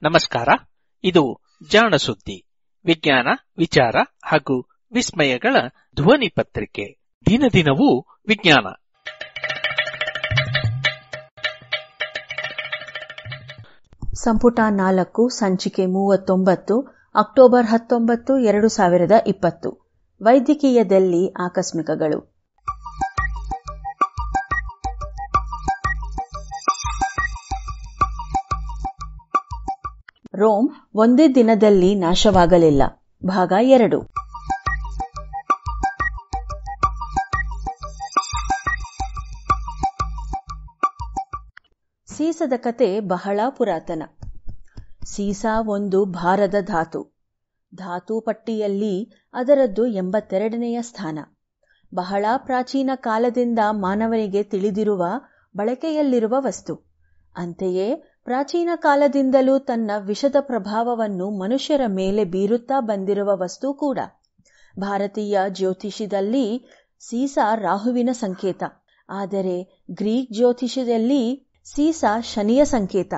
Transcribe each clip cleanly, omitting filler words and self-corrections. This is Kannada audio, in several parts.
ನಮಸ್ಕಾರ. ಇದು ಜಾಣ ಸುದ್ದಿ, ವಿಜ್ಞಾನ, ವಿಚಾರ ಹಾಗೂ ವಿಸ್ಮಯಗಳ ಧ್ವನಿ ಪತ್ರಿಕೆ. ದಿನದಿನವೂ ವಿಜ್ಞಾನ. ಸಂಪುಟ 4 ಸಂಚಿಕೆ 39 ಅಕ್ಟೋಬರ್ 19, 2020. ವೈದ್ಯಕೀಯದಲ್ಲಿ ಆಕಸ್ಮಿಕಗಳು. ರೋಮ್ ಒಂದೇ ದಿನದಲ್ಲಿ ನಾಶವಾಗಲಿಲ್ಲ. ಭಾಗ 2. ಸೀಸದ ಕತೆ ಬಹಳ ಪುರಾತನ. ಸೀಸ ಒಂದು ಭಾರದ ಧಾತು. ಧಾತು ಪಟ್ಟಿಯಲ್ಲಿ ಅದರದ್ದು 82ನೇ ಸ್ಥಾನ. ಬಹಳ ಪ್ರಾಚೀನ ಕಾಲದಿಂದ ಮಾನವನಿಗೆ ತಿಳಿದಿರುವ, ಬಳಕೆಯಲ್ಲಿರುವ ವಸ್ತು. ಅಂತೆಯೇ ಪ್ರಾಚೀನ ಕಾಲದಿಂದಲೂ ತನ್ನ ವಿಷದ ಪ್ರಭಾವವನ್ನು ಮನುಷ್ಯರ ಮೇಲೆ ಬೀರುತ್ತಾ ಬಂದಿರುವ ವಸ್ತು ಕೂಡ. ಭಾರತೀಯ ಜ್ಯೋತಿಷದಲ್ಲಿ ಸೀಸ ರಾಹುವಿನ ಸಂಕೇತ. ಆದರೆ ಗ್ರೀಕ್ ಜ್ಯೋತಿಷದಲ್ಲಿ ಸೀಸ ಶನಿಯ ಸಂಕೇತ.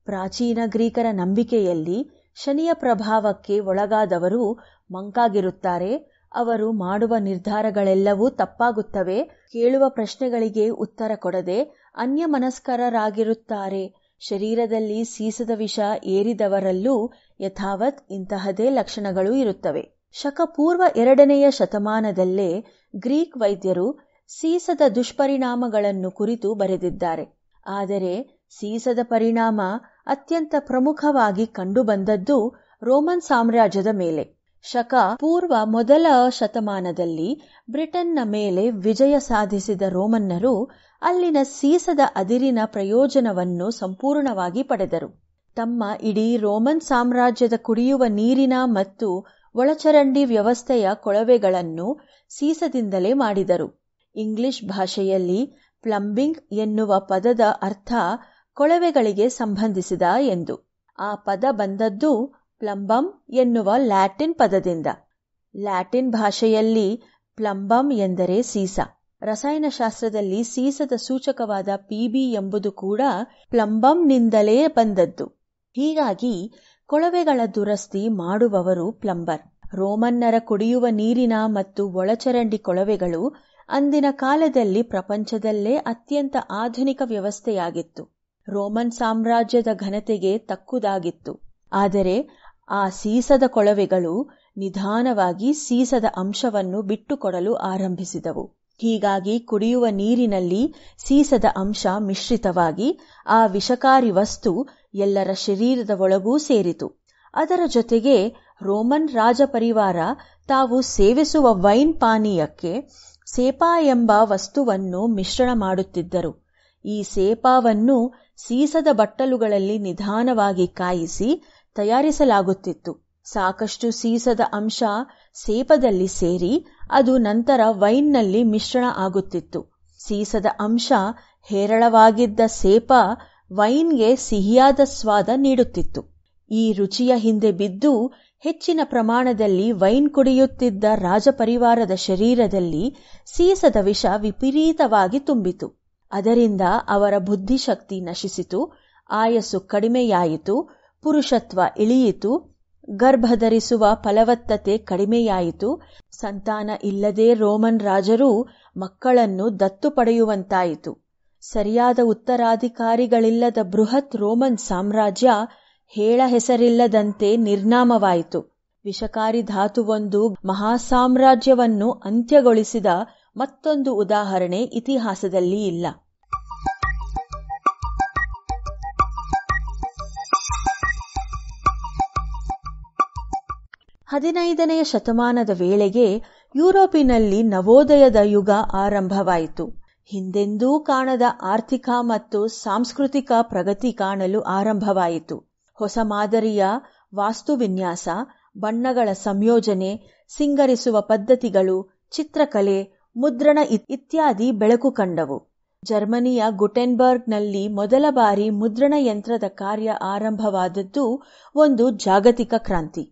ಪ್ರಾಚೀನ ಗ್ರೀಕರ ನಂಬಿಕೆಯಲ್ಲಿ ಶನಿಯ ಪ್ರಭಾವಕ್ಕೆ ಒಳಗಾದವರು ಮಂಕಾಗಿರುತ್ತಾರೆ. ಅವರು ಮಾಡುವ ನಿರ್ಧಾರಗಳೆಲ್ಲವೂ ತಪ್ಪಾಗುತ್ತವೆ. ಕೇಳುವ ಪ್ರಶ್ನೆಗಳಿಗೆ ಉತ್ತರ ಕೊಡದೆ ಅನ್ಯಮನಸ್ಕರಾಗಿರುತ್ತಾರೆ. ಶರೀರದಲ್ಲಿ ಸೀಸದ ವಿಷ ಏರಿದವರಲ್ಲೂ ಯಥಾವತ್ ಇಂತಹದೇ ಲಕ್ಷಣಗಳು ಇರುತ್ತವೆ. ಶಕಪೂರ್ವ 2ನೇ ಶತಮಾನದಲ್ಲೇ ಗ್ರೀಕ್ ವೈದ್ಯರು ಸೀಸದ ದುಷ್ಪರಿಣಾಮಗಳನ್ನು ಕುರಿತು ಬರೆದಿದ್ದಾರೆ. ಆದರೆ ಸೀಸದ ಪರಿಣಾಮ ಅತ್ಯಂತ ಪ್ರಮುಖವಾಗಿ ಕಂಡುಬಂದದ್ದು ರೋಮನ್ ಸಾಮ್ರಾಜ್ಯದ ಮೇಲೆ. ಶಕ ಪೂರ್ವ 1 ಶತಮಾನದಲ್ಲಿ ಬ್ರಿಟನ್ನ ಮೇಲೆ ವಿಜಯ ಸಾಧಿಸಿದ ರೋಮನ್ನರು ಅಲ್ಲಿನ ಸೀಸದ ಅದಿರಿನ ಪ್ರಯೋಜನವನ್ನು ಸಂಪೂರ್ಣವಾಗಿ ಪಡೆದರು. ತಮ್ಮ ಇಡೀ ರೋಮನ್ ಸಾಮ್ರಾಜ್ಯದ ಕುಡಿಯುವ ನೀರಿನ ಮತ್ತು ಒಳಚರಂಡಿ ವ್ಯವಸ್ಥೆಯ ಕೊಳವೆಗಳನ್ನು ಸೀಸದಿಂದಲೇ ಮಾಡಿದರು. ಇಂಗ್ಲಿಷ್ ಭಾಷೆಯಲ್ಲಿ ಪ್ಲಂಬಿಂಗ್ ಎನ್ನುವ ಪದದ ಅರ್ಥ ಕೊಳವೆಗಳಿಗೆ ಸಂಬಂಧಿಸಿದ ಎಂದು. ಆ ಪದ ಬಂದದ್ದು ಪ್ಲಂಬಮ್ ಎನ್ನುವ ಲ್ಯಾಟಿನ್ ಪದದಿಂದ. ಲ್ಯಾಟಿನ್ ಭಾಷೆಯಲ್ಲಿ ಪ್ಲಂಬಮ್ ಎಂದರೆ ಸೀಸ. ರಸಾಯನಶಾಸ್ತ್ರದಲ್ಲಿ ಸೀಸದ ಸೂಚಕವಾದ Pb ಎಂಬುದು ಕೂಡ ಪ್ಲಂಬಮ್ನಿಂದಲೇ ಬಂದದ್ದು. ಹೀಗಾಗಿ ಕೊಳವೆಗಳ ದುರಸ್ತಿ ಮಾಡುವವರು ಪ್ಲಂಬರ್. ರೋಮನ್ನರ ಕುಡಿಯುವ ನೀರಿನ ಮತ್ತು ಒಳಚರಂಡಿ ಕೊಳವೆಗಳು ಅಂದಿನ ಕಾಲದಲ್ಲಿ ಪ್ರಪಂಚದಲ್ಲೇ ಅತ್ಯಂತ ಆಧುನಿಕ ವ್ಯವಸ್ಥೆಯಾಗಿತ್ತು. ರೋಮನ್ ಸಾಮ್ರಾಜ್ಯದ ಘನತೆಗೆ ತಕ್ಕುದಾಗಿತ್ತು. ಆದರೆ ಆ ಸೀಸದ ಕೊಳವೆಗಳು ನಿಧಾನವಾಗಿ ಸೀಸದ ಅಂಶವನ್ನು ಬಿಟ್ಟುಕೊಡಲು ಆರಂಭಿಸಿದವು. ಹೀಗಾಗಿ ಕುಡಿಯುವ ನೀರಿನಲ್ಲಿ ಸೀಸದ ಅಂಶ ಮಿಶ್ರಿತವಾಗಿ ಆ ವಿಷಕಾರಿ ವಸ್ತು ಎಲ್ಲರ ಶರೀರದ ಒಳಗೂ ಸೇರಿತು. ಅದರ ಜೊತೆಗೆ ರೋಮನ್ ರಾಜಪರಿವಾರ ತಾವು ಸೇವಿಸುವ ವೈನ್ ಪಾನೀಯಕ್ಕೆ ಸೇಪಾ ಎಂಬ ವಸ್ತುವನ್ನು ಮಿಶ್ರಣ ಮಾಡುತ್ತಿದ್ದರು. ಈ ಸೇಪಾವನ್ನು ಸೀಸದ ಬಟ್ಟಲುಗಳಲ್ಲಿ ನಿಧಾನವಾಗಿ ಕಾಯಿಸಿ ತಯಾರಿಸಲಾಗುತ್ತಿತ್ತು. ಸಾಕಷ್ಟು ಸೀಸದ ಅಂಶ ಸೇಪದಲ್ಲಿ ಸೇರಿ ಅದು ನಂತರ ವೈನ್ನಲ್ಲಿ ಮಿಶ್ರಣ ಆಗುತ್ತಿತ್ತು. ಸೀಸದ ಅಂಶ ಹೇರಳವಾಗಿದ್ದ ಸೇಪ ವೈನ್ಗೆ ಸಿಹಿಯಾದ ಸ್ವಾದ ನೀಡುತ್ತಿತ್ತು. ಈ ರುಚಿಯ ಹಿಂದೆ ಬಿದ್ದು ಹೆಚ್ಚಿನ ಪ್ರಮಾಣದಲ್ಲಿ ವೈನ್ ಕುಡಿಯುತ್ತಿದ್ದ ರಾಜಪರಿವಾರದ ಶರೀರದಲ್ಲಿ ಸೀಸದ ವಿಷ ವಿಪರೀತವಾಗಿ ತುಂಬಿತು. ಅದರಿಂದ ಅವರ ಬುದ್ಧಿಶಕ್ತಿ ನಶಿಸಿತು, ಆಯಸ್ಸು ಕಡಿಮೆಯಾಯಿತು, ಪುರುಷತ್ವ ಇಳಿಯಿತು, ಗರ್ಭಧರಿಸುವ ಫಲವತ್ತತೆ ಕಡಿಮೆಯಾಯಿತು. ಸಂತಾನ ಇಲ್ಲದೆ ರೋಮನ್ ರಾಜರು ಮಕ್ಕಳನ್ನು ದತ್ತು ಪಡೆಯುವಂತಾಯಿತು. ಸರಿಯಾದ ಉತ್ತರಾಧಿಕಾರಿಗಳಿಲ್ಲದ ಬೃಹತ್ ರೋಮನ್ ಸಾಮ್ರಾಜ್ಯ ಹೇಳ ಹೆಸರಿಲ್ಲದಂತೆ ನಿರ್ನಾಮವಾಯಿತು. ವಿಷಕಾರಿ ಧಾತುವೊಂದು ಮಹಾಸಾಮ್ರಾಜ್ಯವನ್ನು ಅಂತ್ಯಗೊಳಿಸಿದ ಮತ್ತೊಂದು ಉದಾಹರಣೆ ಇತಿಹಾಸದಲ್ಲಿ ಇಲ್ಲ. 15ನೇ ಶತಮಾನದ ವೇಳೆಗೆ ಯುರೋಪಿನಲ್ಲಿ ನವೋದಯದ ಯುಗ ಆರಂಭವಾಯಿತು. ಹಿಂದೆಂದೂ ಕಾಣದ ಆರ್ಥಿಕ ಮತ್ತು ಸಾಂಸ್ಕೃತಿಕ ಪ್ರಗತಿ ಕಾಣಲು ಆರಂಭವಾಯಿತು. ಹೊಸ ಮಾದರಿಯ ವಾಸ್ತುವಿನ್ಯಾಸ, ಬಣ್ಣಗಳ ಸಂಯೋಜನೆ, ಸಿಂಗರಿಸುವ ಪದ್ಧತಿಗಳು, ಚಿತ್ರಕಲೆ, ಮುದ್ರಣ ಇತ್ಯಾದಿ ಬೆಳಕು ಕಂಡವು. ಜರ್ಮನಿಯ ಗುಟೆನ್ಬರ್ಗ್ನಲ್ಲಿ ಮೊದಲ ಬಾರಿ ಮುದ್ರಣ ಯಂತ್ರದ ಕಾರ್ಯ ಆರಂಭವಾದದ್ದು ಒಂದು ಜಾಗತಿಕ ಕ್ರಾಂತಿ.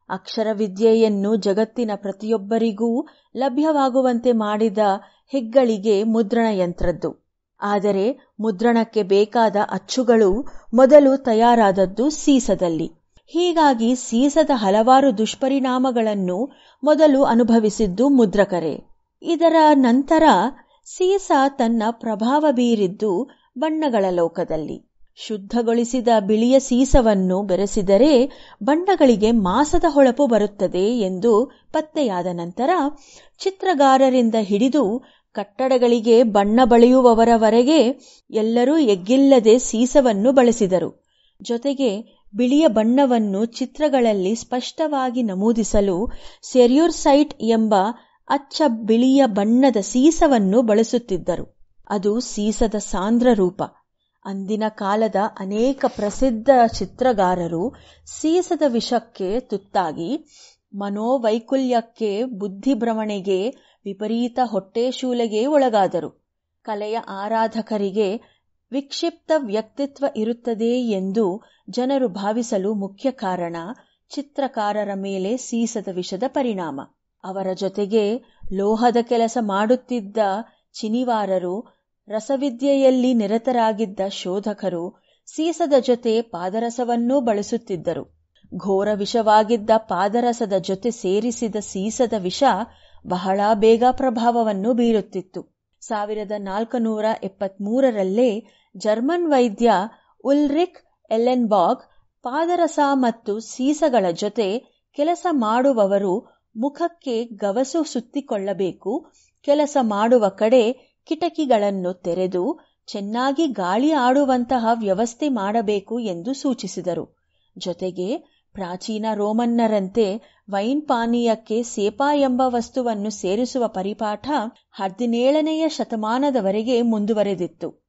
ಅಕ್ಷರವಿದ್ಯೆಯನ್ನು ಜಗತ್ತಿನ ಪ್ರತಿಯೊಬ್ಬರಿಗೂ ಲಭ್ಯವಾಗುವಂತೆ ಮಾಡಿದ ಹೆಗ್ಗಳಿಗೆ ಮುದ್ರಣ ಯಂತ್ರದ್ದು. ಆದರೆ ಮುದ್ರಣಕ್ಕೆ ಬೇಕಾದ ಅಚ್ಚುಗಳು ಮೊದಲು ತಯಾರಾದದ್ದು ಸೀಸದಲ್ಲಿ. ಹೀಗಾಗಿ ಸೀಸದ ಹಲವಾರು ದುಷ್ಪರಿಣಾಮಗಳನ್ನು ಮೊದಲು ಅನುಭವಿಸಿದ್ದು ಮುದ್ರಕರೇ. ಇದರ ನಂತರ ಸೀಸ ತನ್ನ ಪ್ರಭಾವ ಬೀರಿದ್ದು ಬಣ್ಣಗಳ ಲೋಕದಲ್ಲಿ. ಶುದ್ಧಗೊಳಿಸಿದ ಬಿಳಿಯ ಸೀಸವನ್ನು ಬೆರೆಸಿದರೆ ಬಣ್ಣಗಳಿಗೆ ಮಾಸದ ಹೊಳಪು ಬರುತ್ತದೆ ಎಂದು ಪತ್ತೆಯಾದ ನಂತರ ಚಿತ್ರಗಾರರಿಂದ ಹಿಡಿದು ಕಟ್ಟಡಗಳಿಗೆ ಬಣ್ಣ ಬಳಿಯುವವರವರೆಗೆ ಎಲ್ಲರೂ ಎಗ್ಗಿಲ್ಲದೆ ಸೀಸವನ್ನು ಬಳಸಿದರು. ಜೊತೆಗೆ ಬಿಳಿಯ ಬಣ್ಣವನ್ನು ಚಿತ್ರಗಳಲ್ಲಿ ಸ್ಪಷ್ಟವಾಗಿ ನಮೂದಿಸಲು ಸೆರ್ಯೂರ್ಸೈಟ್ ಎಂಬ ಅಚ್ಚ ಬಿಳಿಯ ಬಣ್ಣದ ಸೀಸವನ್ನು ಬಳಸುತ್ತಿದ್ದರು. ಅದು ಸೀಸದ ಸಾಂದ್ರ ರೂಪ. ಅಂದಿನ ಕಾಲದ ಅನೇಕ ಪ್ರಸಿದ್ಧ ಚಿತ್ರಗಾರರು ಸೀಸದ ವಿಷಕ್ಕೆ ತುತ್ತಾಗಿ ಮನೋವೈಕಲ್ಯಕ್ಕೆ, ಬುದ್ಧಿಭ್ರಮಣೆಗೆ, ವಿಪರೀತ ಹೊಟ್ಟೆಶೂಲೆಗೆ ಒಳಗಾದರು. ಕಲೆಯ ಆರಾಧಕರಿಗೆ ವಿಕ್ಷಿಪ್ತ ವ್ಯಕ್ತಿತ್ವ ಇರುತ್ತದೆ ಎಂದು ಜನರು ಭಾವಿಸಲು ಮುಖ್ಯ ಕಾರಣ ಚಿತ್ರಕಾರರ ಮೇಲೆ ಸೀಸದ ವಿಷದ ಪರಿಣಾಮ. ಅವರ ಜೊತೆಗೆ ಲೋಹದ ಕೆಲಸ ಮಾಡುತ್ತಿದ್ದ ಚಿನಿವಾರರು, ರಸವಿದ್ಯೆಯಲ್ಲಿ ನಿರತರಾಗಿದ್ದ ಶೋಧಕರು ಸೀಸದ ಜೊತೆ ಪಾದರಸವನ್ನೂ ಬಳಸುತ್ತಿದ್ದರು. ಘೋರ ವಿಷವಾಗಿದ್ದ ಪಾದರಸದ ಜೊತೆ ಸೇರಿಸಿದ ಸೀಸದ ವಿಷ ಬಹಳ ಬೇಗ ಪ್ರಭಾವವನ್ನು ಬೀರುತ್ತಿತ್ತು. 1473ರಲ್ಲೇ ಜರ್ಮನ್ ವೈದ್ಯ ಉಲ್ರಿಕ್ ಎಲೆನ್ಬಾಗ್ ಪಾದರಸ ಮತ್ತು ಸೀಸಗಳ ಜೊತೆ ಕೆಲಸ ಮಾಡುವವರು ಮುಖಕ್ಕೆ ಗವಸು ಸುತ್ತಿಕೊಳ್ಳಬೇಕು, ಕೆಲಸ ಮಾಡುವ ಕಡೆ ಕಿಟಕಿಗಳನ್ನು ತೆರೆದು ಚೆನ್ನಾಗಿ ಗಾಳಿ ಆಡುವಂತಹ ವ್ಯವಸ್ಥೆ ಮಾಡಬೇಕು ಎಂದು ಸೂಚಿಸಿದರು. ಜೊತೆಗೆ ಪ್ರಾಚೀನ ರೋಮನ್ನರಂತೆ ವೈನ್ ಪಾನೀಯಕ್ಕೆ ಸೇಪಾ ಎಂಬ ವಸ್ತುವನ್ನು ಸೇರಿಸುವ ಪರಿಪಾಠ 17ನೇ ಶತಮಾನದವರೆಗೆ ಮುಂದುವರೆದಿತ್ತು.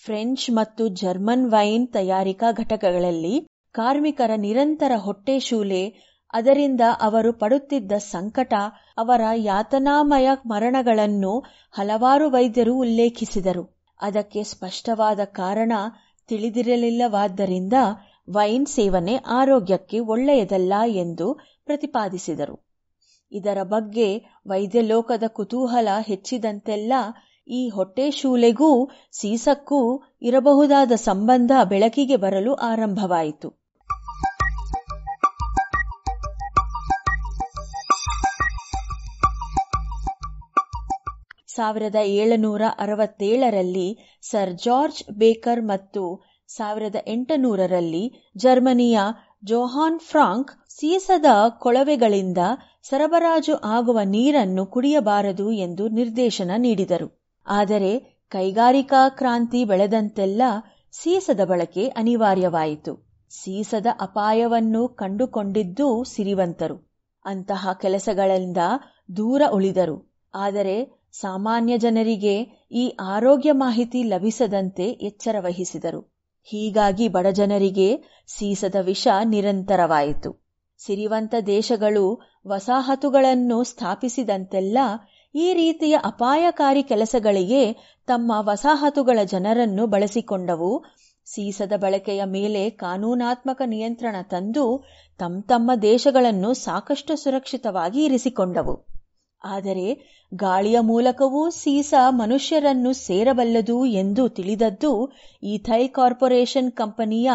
ಫ್ರೆಂಚ್ ಮತ್ತು ಜರ್ಮನ್ ವೈನ್ ತಯಾರಿಕಾ ಘಟಕಗಳಲ್ಲಿ ಕಾರ್ಮಿಕರ ನಿರಂತರ ಹೊಟ್ಟೆಶೂಲೆ, ಅದರಿಂದ ಅವರು ಪಡುತ್ತಿದ್ದ ಸಂಕಟ, ಅವರ ಯಾತನಾಮಯ ಮರಣಗಳನ್ನು ಹಲವಾರು ವೈದ್ಯರು ಉಲ್ಲೇಖಿಸಿದರು. ಅದಕ್ಕೆ ಸ್ಪಷ್ಟವಾದ ಕಾರಣ ತಿಳಿದಿರಲಿಲ್ಲವಾದ್ದರಿಂದ ವೈನ್ ಸೇವನೆ ಆರೋಗ್ಯಕ್ಕೆ ಒಳ್ಳೆಯದಲ್ಲ ಎಂದು ಪ್ರತಿಪಾದಿಸಿದರು. ಇದರ ಬಗ್ಗೆ ವೈದ್ಯಲೋಕದ ಕುತೂಹಲ ಹೆಚ್ಚಿದಂತೆಲ್ಲ ಈ ಹೊಟ್ಟೆಶೂಲೆಗೂ ಸೀಸಕ್ಕೂ ಇರಬಹುದಾದ ಸಂಬಂಧ ಬೆಳಕಿಗೆ ಬರಲು ಆರಂಭವಾಯಿತು. 1767ರಲ್ಲಿ ಸರ್ ಜಾರ್ಜ್ ಬೇಕರ್ ಮತ್ತು 1800ರಲ್ಲಿ ಜರ್ಮನಿಯ ಜೋಹಾನ್ ಫ್ರಾಂಕ್ ಸೀಸದ ಕೊಳವೆಗಳಿಂದ ಸರಬರಾಜು ಆಗುವ ನೀರನ್ನು ಕುಡಿಯಬಾರದು ಎಂದು ನಿರ್ದೇಶನ ನೀಡಿದರು. ಆದರೆ ಕೈಗಾರಿಕಾ ಕ್ರಾಂತಿ ಬೆಳೆದಂತೆಲ್ಲ ಸೀಸದ ಬಳಕೆ ಅನಿವಾರ್ಯವಾಯಿತು. ಸೀಸದ ಅಪಾಯವನ್ನು ಕಂಡುಕೊಂಡಿದ್ದೂ ಸಿರಿವಂತರು. ಅಂತಹ ಕೆಲಸಗಳಿಂದ ದೂರ ಉಳಿದರು. ಆದರೆ ಸಾಮಾನ್ಯ ಜನರಿಗೆ ಈ ಆರೋಗ್ಯ ಮಾಹಿತಿ ಲಭಿಸದಂತೆ ಎಚ್ಚರ ವಹಿಸಿದರು. ಹೀಗಾಗಿ ಬಡಜನರಿಗೆ ಸೀಸದ ವಿಷ ನಿರಂತರವಾಯಿತು. ಸಿರಿವಂತ ದೇಶಗಳು ವಸಾಹತುಗಳನ್ನು ಸ್ಥಾಪಿಸಿದಂತೆಲ್ಲ ಈ ರೀತಿಯ ಅಪಾಯಕಾರಿ ಕೆಲಸಗಳಿಗೆ ತಮ್ಮ ವಸಾಹತುಗಳ ಜನರನ್ನು ಬಳಸಿಕೊಂಡವು. ಸೀಸದ ಬಳಕೆಯ ಮೇಲೆ ಕಾನೂನಾತ್ಮಕ ನಿಯಂತ್ರಣ ತಂದು ತಮ್ಮ ದೇಶಗಳನ್ನು ಸಾಕಷ್ಟು ಸುರಕ್ಷಿತವಾಗಿ ಇರಿಸಿಕೊಂಡವು. ಆದರೆ ಗಾಳಿಯ ಮೂಲಕವೂ ಸೀಸ ಮನುಷ್ಯರನ್ನು ಸೇರಬಲ್ಲದು ಎಂದು ತಿಳಿದದ್ದು ಈಥೈಲ್ ಕಾರ್ಪೊರೇಷನ್ ಕಂಪನಿಯ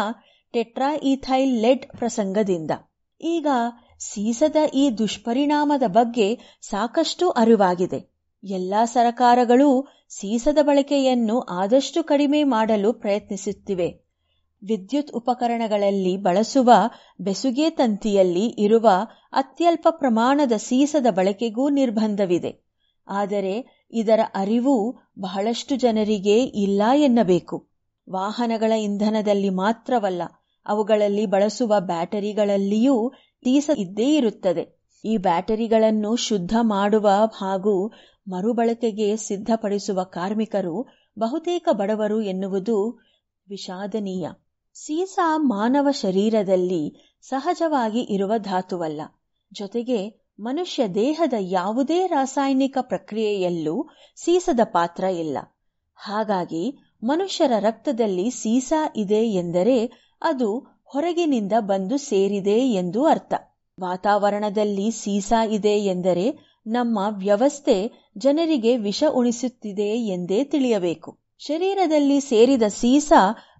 ಟೆಟ್ರಾ ಈಥೈಲ್ ಲೆಡ್ ಪ್ರಸಂಗದಿಂದ. ಈಗ ಸೀಸದ ಈ ದುಷ್ಪರಿಣಾಮದ ಬಗ್ಗೆ ಸಾಕಷ್ಟು ಅರಿವಾಗಿದೆ. ಎಲ್ಲಾ ಸರಕಾರಗಳು ಸೀಸದ ಬಳಕೆಯನ್ನು ಆದಷ್ಟು ಕಡಿಮೆ ಮಾಡಲು ಪ್ರಯತ್ನಿಸುತ್ತಿವೆ. ವಿದ್ಯುತ್ ಉಪಕರಣಗಳಲ್ಲಿ ಬಳಸುವ ಬೆಸುಗೆ ತಂತಿಯಲ್ಲಿ ಇರುವ ಅತ್ಯಲ್ಪ ಪ್ರಮಾಣದ ಸೀಸದ ಬಳಕೆಗೂ ನಿರ್ಬಂಧವಿದೆ. ಆದರೆ ಇದರ ಅರಿವು ಬಹಳಷ್ಟು ಜನರಿಗೆ ಇಲ್ಲ ಎನ್ನಬೇಕು. ವಾಹನಗಳ ಇಂಧನದಲ್ಲಿ ಮಾತ್ರವಲ್ಲ, ಅವುಗಳಲ್ಲಿ ಬಳಸುವ ಬ್ಯಾಟರಿಗಳಲ್ಲಿಯೂ ಸೀಸ ಇದ್ದೇ ಇರುತ್ತದೆ. ಈ ಬ್ಯಾಟರಿಗಳನ್ನು ಶುದ್ಧ ಮಾಡುವ ಹಾಗೂ ಮರುಬಳಕೆಗೆ ಸಿದ್ಧಪಡಿಸುವ ಕಾರ್ಮಿಕರು ಬಹುತೇಕ ಬಡವರು ಎನ್ನುವುದು ವಿಷಾದನೀಯ. ಸೀಸ ಮಾನವ ಶರೀರದಲ್ಲಿ ಸಹಜವಾಗಿ ಇರುವ ಧಾತುವಲ್ಲ. ಜೊತೆಗೆ ಮನುಷ್ಯ ದೇಹದ ಯಾವುದೇ ರಾಸಾಯನಿಕ ಪ್ರಕ್ರಿಯೆಯಲ್ಲೂ ಸೀಸದ ಪಾತ್ರ ಇಲ್ಲ. ಹಾಗಾಗಿ ಮನುಷ್ಯರ ರಕ್ತದಲ್ಲಿ ಸೀಸ ಇದೆ ಎಂದರೆ ಅದು ಹೊರಗಿನಿಂದ ಬಂದು ಸೇರಿದೆ ಎಂದು ಅರ್ಥ. ವಾತಾವರಣದಲ್ಲಿ ಸೀಸ ಇದೆ ಎಂದರೆ ನಮ್ಮ ವ್ಯವಸ್ಥೆ ಜನರಿಗೆ ವಿಷ ಉಣಿಸುತ್ತಿದೆ ಎಂದೇ ತಿಳಿಯಬೇಕು. ಶರೀರದಲ್ಲಿ ಸೇರಿದ ಸೀಸ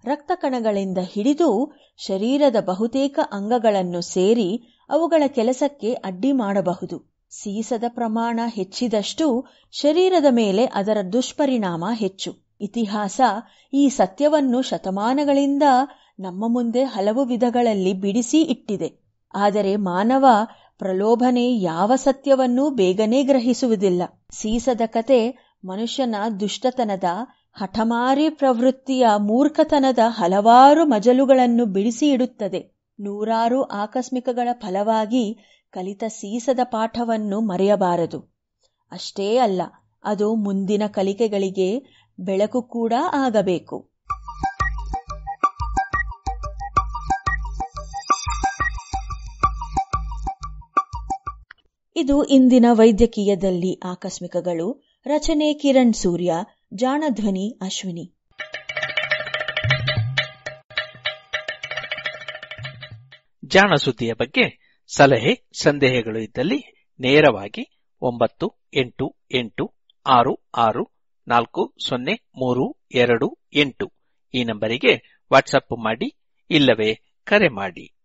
ರಕ್ತ ಕಣಗಳಿಂದ ಹಿಡಿದು ಶರೀರದ ಬಹುತೇಕ ಅಂಗಗಳನ್ನು ಸೇರಿ ಅವುಗಳ ಕೆಲಸಕ್ಕೆ ಅಡ್ಡಿ ಮಾಡಬಹುದು. ಸೀಸದ ಪ್ರಮಾಣ ಹೆಚ್ಚಿದಷ್ಟು ಶರೀರದ ಮೇಲೆ ಅದರ ದುಷ್ಪರಿಣಾಮ ಹೆಚ್ಚು. ಇತಿಹಾಸ ಈ ಸತ್ಯವನ್ನು ಶತಮಾನಗಳಿಂದ ನಮ್ಮ ಮುಂದೆ ಹಲವು ವಿಧಗಳಲ್ಲಿ ಬಿಡಿಸಿ ಇಟ್ಟಿದೆ. ಆದರೆ ಮಾನವ ಪ್ರಲೋಭನೆ ಯಾವ ಸತ್ಯವನ್ನೂ ಬೇಗನೆ ಗ್ರಹಿಸುವುದಿಲ್ಲ. ಸೀಸದ ಕತೆ ಮನುಷ್ಯನ ದುಷ್ಟತನದ, ಹಠಮಾರಿ ಪ್ರವೃತ್ತಿಯ, ಮೂರ್ಖತನದ ಹಲವಾರು ಮಜಲುಗಳನ್ನು ಬಿಡಿಸಿ ಇಡುತ್ತದೆ. ನೂರಾರು ಆಕಸ್ಮಿಕಗಳ ಫಲವಾಗಿ ಕಲಿತ ಸೀಸದ ಪಾಠವನ್ನು ಮರೆಯಬಾರದು. ಅಷ್ಟೇ ಅಲ್ಲ, ಅದು ಮುಂದಿನ ಕಲಿಕೆಗಳಿಗೆ ಬೆಳಕು ಕೂಡ ಆಗಬೇಕು. ಇದು ಇಂದಿನ ವೈದ್ಯಕೀಯದಲ್ಲಿ ಆಕಸ್ಮಿಕಗಳು. ರಚನೆ ಕಿರಣ್ ಸೂರ್ಯ, ಜಾಣಧ್ವನಿ ಅಶ್ವಿನಿ. ಜಾಣ ಸುದ್ದಿಯ ಬಗ್ಗೆ ಸಲಹೆ ಸಂದೇಹಗಳು ಇದ್ದಲ್ಲಿ ನೇರವಾಗಿ 9886640328 ಈ ನಂಬರಿಗೆ ವಾಟ್ಸಪ್ ಮಾಡಿ, ಇಲ್ಲವೇ ಕರೆ ಮಾಡಿ.